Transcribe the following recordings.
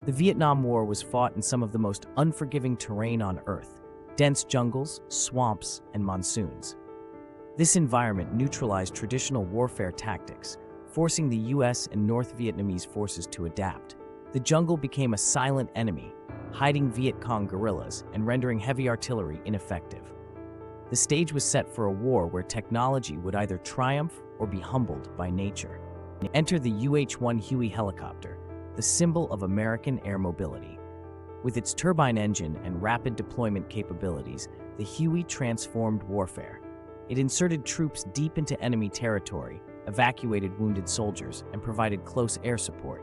The Vietnam War was fought in some of the most unforgiving terrain on Earth: dense jungles, swamps, and monsoons. This environment neutralized traditional warfare tactics, forcing the US and North Vietnamese forces to adapt. The jungle became a silent enemy, hiding Viet Cong guerrillas and rendering heavy artillery ineffective. The stage was set for a war where technology would either triumph or be humbled by nature. Enter the UH-1 Huey helicopter, the symbol of American air mobility. With its turbine engine and rapid deployment capabilities, the Huey transformed warfare. It inserted troops deep into enemy territory, evacuated wounded soldiers, and provided close air support.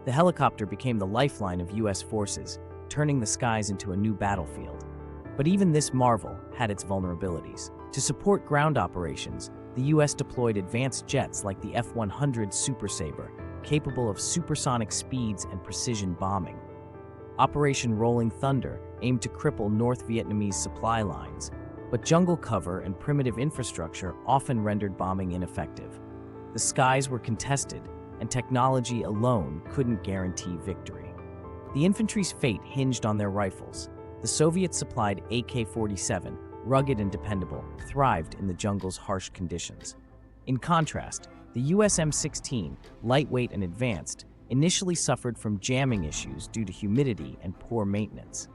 The helicopter became the lifeline of US forces, turning the skies into a new battlefield. But even this marvel had its vulnerabilities. To support ground operations, the US deployed advanced jets like the F-100 Super Sabre, capable of supersonic speeds and precision bombing. Operation Rolling Thunder aimed to cripple North Vietnamese supply lines, but jungle cover and primitive infrastructure often rendered bombing ineffective. The skies were contested, and technology alone couldn't guarantee victory. The infantry's fate hinged on their rifles. The Soviet-supplied AK-47, rugged and dependable, thrived in the jungle's harsh conditions. In contrast, the US M16, lightweight and advanced, initially suffered from jamming issues due to humidity and poor maintenance.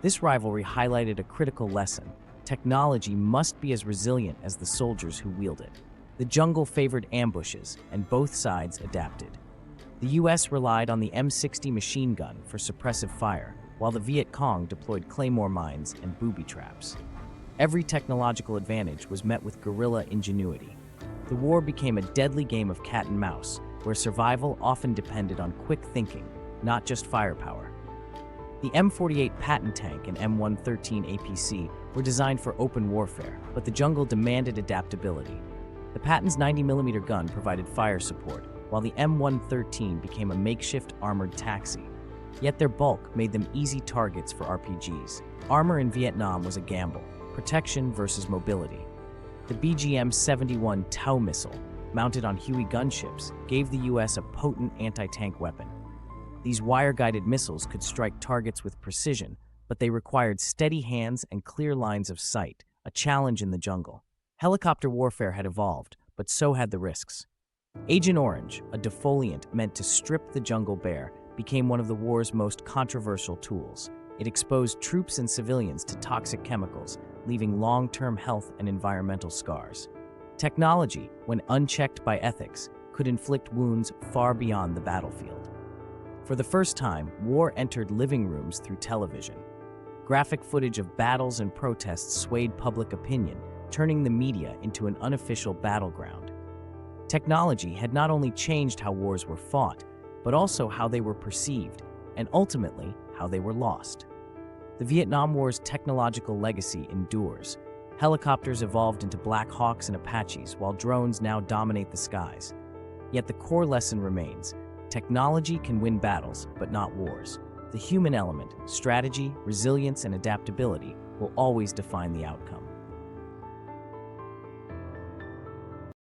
This rivalry highlighted a critical lesson: technology must be as resilient as the soldiers who wield it. The jungle favored ambushes, and both sides adapted. The US relied on the M60 machine gun for suppressive fire, while the Viet Cong deployed claymore mines and booby traps. Every technological advantage was met with guerrilla ingenuity. The war became a deadly game of cat and mouse, where survival often depended on quick thinking, not just firepower. The M48 Patton tank and M113 APC were designed for open warfare, but the jungle demanded adaptability. The Patton's 90mm gun provided fire support, while the M113 became a makeshift armored taxi. Yet their bulk made them easy targets for RPGs. Armor in Vietnam was a gamble: protection versus mobility. The BGM-71 Tau missile, mounted on Huey gunships, gave the US a potent anti-tank weapon. These wire-guided missiles could strike targets with precision, but they required steady hands and clear lines of sight, a challenge in the jungle. Helicopter warfare had evolved, but so had the risks. Agent Orange, a defoliant meant to strip the jungle bare, became one of the war's most controversial tools. It exposed troops and civilians to toxic chemicals, leaving long-term health and environmental scars. Technology, when unchecked by ethics, could inflict wounds far beyond the battlefield. For the first time, war entered living rooms through television. Graphic footage of battles and protests swayed public opinion, turning the media into an unofficial battleground. Technology had not only changed how wars were fought, but also how they were perceived, and ultimately, how they were lost. The Vietnam War's technological legacy endures. Helicopters evolved into Black Hawks and Apaches, while drones now dominate the skies. Yet the core lesson remains: technology can win battles, but not wars. The human element, strategy, resilience, and adaptability will always define the outcome.